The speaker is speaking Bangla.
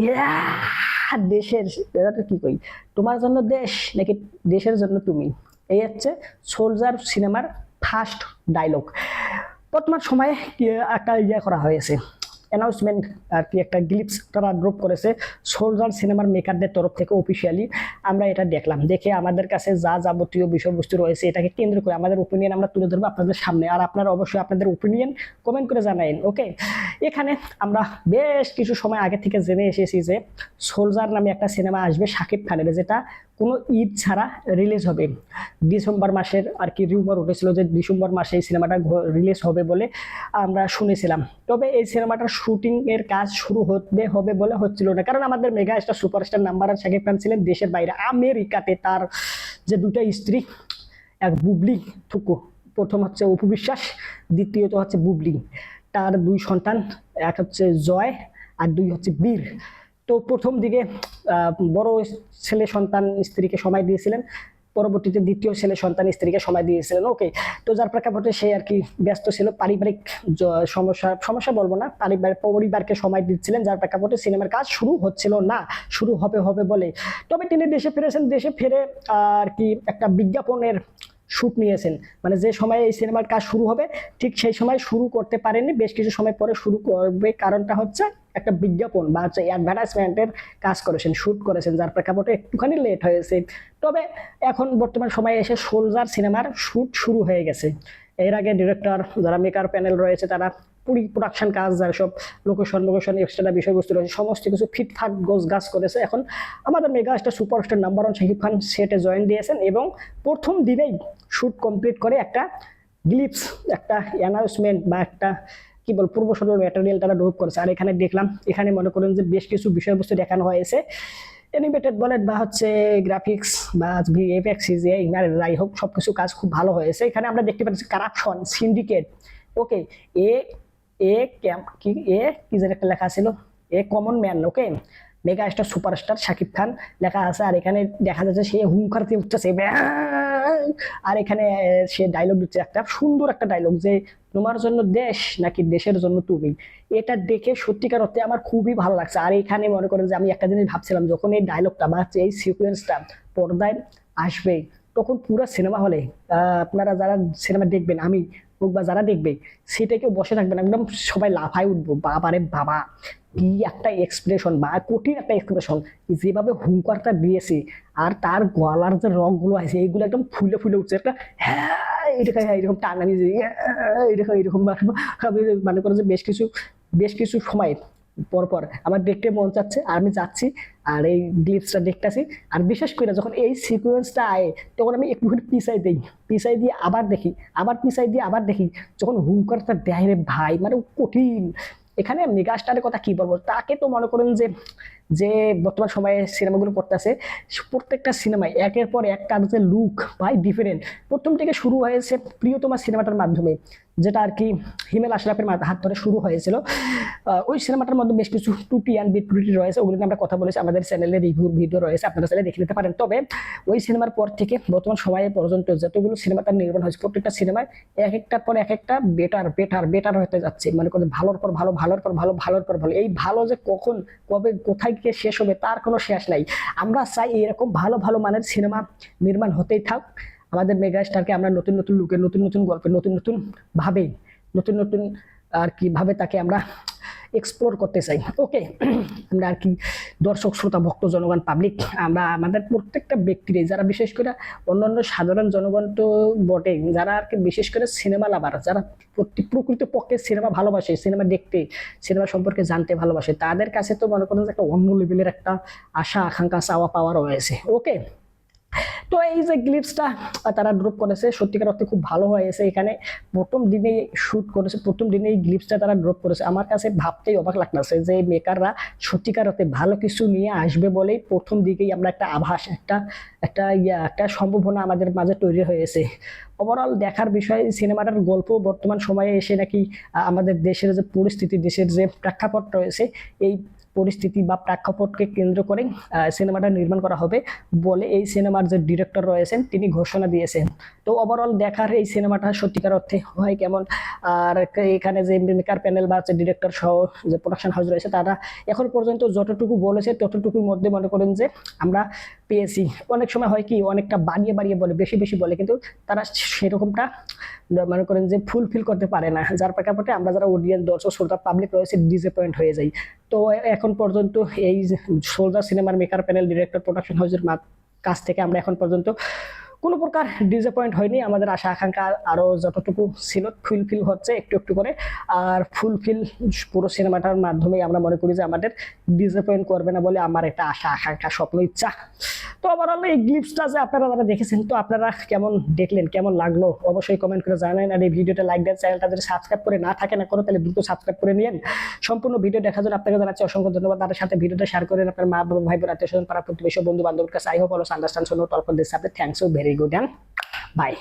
ইয়া দেশের এটা কি কই, তোমার জন্য দেশ নাকি দেশের জন্য তুমি, এই হচ্ছে সোলজার সিনেমার ফার্স্ট ডায়লগ। বর্তমান সময়ে একটা ইয়ে করা হয়েছে, অ্যানাউন্সমেন্ট আর কি, একটা গ্লিপস তারা ড্রপ করেছে সোলজার সিনেমার মেকারদের তরফ থেকে অফিসিয়ালি। আমরা এটা দেখলাম, দেখে আমাদের কাছে যা যাবতীয় বিষয়বস্তু রয়েছে এটাকে কেন্দ্র করে আমাদের ওপিনিয়ন আমরা তুলে ধরবো আপনাদের সামনে, আর আপনারা অবশ্যই আপনাদের ওপিনিয়ন কমেন্ট করে জানাইন। ওকে, এখানে আমরা বেশ কিছু সময় আগে থেকে জেনে এসেছি যে সোলজার নামে একটা সিনেমা আসবে শাকিব খানের, যেটা কোনো ঈদ ছাড়া রিলিজ হবে। ডিসেম্বর মাসের আর কি রিউমার উঠেছিল যে ডিসেম্বর মাসে এই সিনেমাটা রিলিজ হবে বলে আমরা শুনেছিলাম। তবে এই সিনেমাটার শুটিং এর কাজ শুরু হবে বলে হচ্ছিল না, কারণ আমাদের mega star superstar number one Shakib Khan ছিলেন দেশের বাইরে আমেরিকাতে। তার যে দুটা স্ত্রী, এক বুবলি থুকু, প্রথম হচ্ছে অপু বিশ্বাস, দ্বিতীয়ত হচ্ছে বুবলি, তার দুই সন্তান, এক হচ্ছে জয় আর দুই হচ্ছে বীর। তো প্রথম দিকে বড় ছেলে সন্তান স্ত্রীকে সময় দিয়েছিলেন, পরবর্তীতে দ্বিতীয় ছেলে সন্তান স্ত্রীকে সময় দিয়েছিলেন। ওকে, তো যার প্রেক্ষাপটে সে আর কি ব্যস্ত ছিল, পারিবারিক সমস্যা সমস্যা বলবো না, পরিবারকে সময় দিচ্ছিলেন, যার প্রেক্ষাপটে সিনেমার কাজ শুরু হচ্ছিল না, শুরু হবে হবে বলে। তবে তিনি দেশে ফিরেছেন, দেশে ফিরে আর কি একটা বিজ্ঞাপনের শুট নিয়েছেন, মানে যে সময় এই সিনেমার কাজ শুরু হবে ঠিক সেই সময় শুরু করতে পারেননি, বেশ কিছু সময় পরে শুরু করবে। কারণটা হচ্ছে একটা বিজ্ঞাপন বা হচ্ছে অ্যাডভার্টাইজমেন্টের কাজ করেছেন, শুট করেছেন, যার প্রেক্ষাপটে একটুখানি লেট হয়েছে। তবে এখন বর্তমান সময়ে এসে সোলজার সিনেমার শুট শুরু হয়ে গেছে। এর আগে ডিরেক্টর, যারা মেকার প্যানেল রয়েছে, তারা প্রোডাকশন কাজ, যারা সব লোকেশন এক্সট্রা বিষয়বস্তু রয়েছে সমস্ত কিছু ফিটফাট গোছ গাছ করেছে। এখন আমাদের mega star superstar number one Shakib Khan সেটে জয়েন দিয়েছেন এবং প্রথম দিনেই শুট কমপ্লিট করে একটা গ্লিপস, একটা অ্যানাউন্সমেন্ট বা একটা কি বল পূর্বশোনাল ম্যাটেরিয়াল তারা ড্রপ করেছে। আর এখানে দেখলাম, এখানে মনে করেন যে বেশ কিছু বিষয়বস্তু দেখানো হয়েছে, অ্যানিমেটেড বলেন বা হচ্ছে গ্রাফিক্স বা ভিএফএক্স সিজিআই, যাই হোক সবকিছু কাজ খুব ভালো হয়েছে। এখানে আমরা দেখতে পাচ্ছি কারাপশন সিন্ডিকেট। ওকে, এ এ কি এ কি যেন একটা লেখা ছিল, a common man. Okay, mega star superstar Shakib Khan লেখা আছে, আর এখানে দেখা যাচ্ছে সে হুঙ্কার দিয়ে উঠতেছে, আর এখানে সে ডায়লগ দিচ্ছে, একটা সুন্দর একটা ডায়লগ যে তোমার জন্য দেশ নাকি দেশের জন্য তুমি। এটা দেখে সত্যিকার অর্থে আমার খুবই ভালো লাগছে। আর এখানে মনে করেন যে আমি একটা জিনিস ভাবছিলাম, যখন এই ডায়লগটা বা হচ্ছে এই সিকুয়েন্সটা পর্দায় আসবে, তখন পুরো সিনেমা হলে আপনারা যারা সিনেমা দেখবেন, আমি হোক বা যারা দেখবে, সেটাকেও বসে থাকবেন, একদম সবাই লাফায় উঠবো, বাবারে বাবা কি একটা এক্সপ্রেশন বা কঠিন একটা এক্সপ্রেশন, যেভাবে হুঙ্কারটা দিয়েছে আর তার গলার যে রং গুলো আছে এইগুলো একদম ফুলে ফুলে উঠছে, একটা হ্যাঁ এরকম এরকম টানানি, এরকম এরকম মানে করে যে বেশ কিছু সময় পর পর আমার দেখতে মন চাচ্ছে, আর আমি যাচ্ছি আর এই গ্লিপসটা দেখতেছি। আর বিশেষ করে যখন এই সিকুয়েন্সটা আয়, তখন আমি একটুখানি পিছাই দিয়ে আবার দেখি, আবার পিছাই দিয়ে আবার দেখি, যখন হুঙ্কারটা দেয় রে ভাই, মানে কঠিন। এখানে মেগাস্টারের কথা কি বলবো, তাকে তো মনে করেন যে যে বর্তমান সময়ে সিনেমাগুলো করতেছে, প্রত্যেকটা সিনেমায় একের পর এক তার যে লুক ভাই ডিফারেন্ট। প্রথম থেকে শুরু হয়েছে প্রিয়তমা সিনেমাটার মাধ্যমে, যেটা আর কি হিমেল আশরাফের হাত ধরে শুরু হয়েছিল। ওই সিনেমাটার মধ্যে বেশ কিছু ত্রুটি অ্যান্ড বিট্রুটি রয়েছে, ওগুলো নিয়ে আমরা কথা বলেছি, আমাদের চ্যানেলে রিভিউ ভিডিও রয়েছে, আপনারা চাইলে দেখে নিতে পারেন। তবে ওই সিনেমার পর থেকে বর্তমান সময়ে পর্যন্ত যতগুলো সিনেমা তার নির্মাণ হয়েছে, প্রত্যেকটা সিনেমায় এক একটার পর এক একটা বেটার হতে যাচ্ছে, মানে করে ভালোর পর ভালো, ভালোর পর ভালো, ভালোর পর ভালো। এই ভালো যে কখন কবে কোথায় গিয়ে শেষ হবে তার কোনো শেষ নাই। আমরা চাই এরকম ভালো ভালো মানের সিনেমা নির্মাণ হতেই থাক। আমাদের মেগা স্টারকে আমরা নতুন নতুন লুকে, নতুন নতুন গল্পে, নতুন নতুন ভাবে, নতুন নতুন আর কি ভাবে তাকে আমরা এক্সপ্লোর করতে চাই। ওকে, আমরা আর কি দর্শক শ্রোতা ভক্ত জনগণ পাবলিক, আমরা আমাদের প্রত্যেকটা ব্যক্তিরে, যারা বিশেষ করে অন্যান্য সাধারণ জনগণ তো বটে, যারা আর কি বিশেষ করে সিনেমা লাভার, যারা প্রকৃত পক্ষে সিনেমা ভালোবাসে, সিনেমা দেখতে, সিনেমা সম্পর্কে জানতে ভালোবাসে, তাদের কাছে তো মনে করেন যে একটা অন্য লেভেলের একটা আশা আকাঙ্ক্ষা চাওয়া পাওয়া রয়েছে। ওকে, তো এই যে গ্লিপসটা তারা ড্রপ করেছে সত্যিকার অর্থে খুব ভালো হয়েছে। এখানে প্রথম দিনে শুট করেছে, প্রথম দিনে এই গ্লিপসটা তারা ড্রপ করেছে, আমার কাছে ভাবতেই অবাক লাগতেছে যে মেকাররা সত্যিকার অর্থে ভালো কিছু নিয়ে আসবে বলেই প্রথম দিকেই আমরা একটা আভাস, একটা একটা একটা সম্ভাবনা আমাদের মাঝে তৈরি হয়েছে। ওভারঅল দেখার বিষয়, সিনেমাটার গল্প বর্তমান সময়ে এসে নাকি আমাদের দেশের যে পরিস্থিতি, দেশের যে প্রেক্ষাপট রয়েছে, এই পরিস্থিতি বা প্রেক্ষাপটকে কেন্দ্র করে সিনেমাটা নির্মাণ করা হবে বলে এই সিনেমার যে ডিরেক্টর রয়েছেন তিনি ঘোষণা দিয়েছেন। তো ওভারঅল দেখার এই সিনেমাটা সত্যিকার অর্থে হয় কেমন, আর এখানে যে মেকার প্যানেল বা ডিরেক্টর সহ যে প্রোডাকশন হাউস রয়েছে তারা এখন পর্যন্ত যতটুকু বলেছে ততটুকুর মধ্যে মনে করেন যে আমরা পেয়েছি। অনেক সময় হয় কি অনেকটা বাড়িয়ে বাড়িয়ে বলে, বেশি বেশি বলে, কিন্তু তারা সেরকমটা মনে করেন যে ফুলফিল করতে পারে না, যার প্রেক্ষাপটে আমরা যারা অডিয়েন্স দর্শক শ্রোতা পাবলিক রয়েছে ডিসঅ্যাপয়েন্ট হয়ে যাই। তো এখন পর্যন্ত এই সোলজার সিনেমার মেকার প্যানেল ডিরেক্টর প্রোডাকশন হাউসের কাছ থেকে আমরা এখন পর্যন্ত কোনো প্রকার ডিসঅ্যাপয়েন্ট হয়নি। আমাদের আশা আকাঙ্ক্ষা আরো যতটুকু ছিল ফুলফিল হচ্ছে একটু একটু করে, আর ফুলফিল পুরো সিনেমাটার মাধ্যমে আমরা মনে করি যে আমাদের ডিসঅ্যাপয়েন্ট করবে না বলে আমার একটা আশা আকাঙ্ক্ষা স্বপ্ন ইচ্ছা। তো ওভারঅল এই গ্লিপসটা যে আপনারা যারা দেখেছেন, তো আপনারা কেমন দেখলেন, কেমন লাগলো অবশ্যই কমেন্ট করে জানান। আর এই ভিডিওটা লাইক দেন, চ্যানেলটা যদি সাবস্ক্রাইব করে না থাকেন এখনো তাহলে দ্রুত সাবস্ক্রাইব করে নিন। সম্পূর্ণ ভিডিও দেখার জন্য আপনাকে জানাচ্ছি অসংখ্য ধন্যবাদ। তাদের সাথে ভিডিওটা শেয়ার করেন আপনার মা বাবা ভাই বোন আত্মীয় স্বজন পাড়া প্রতিবেশী বন্ধু বান্ধবের কাছে। I hope all understand so no toll for this subject. Thanks so very good and by.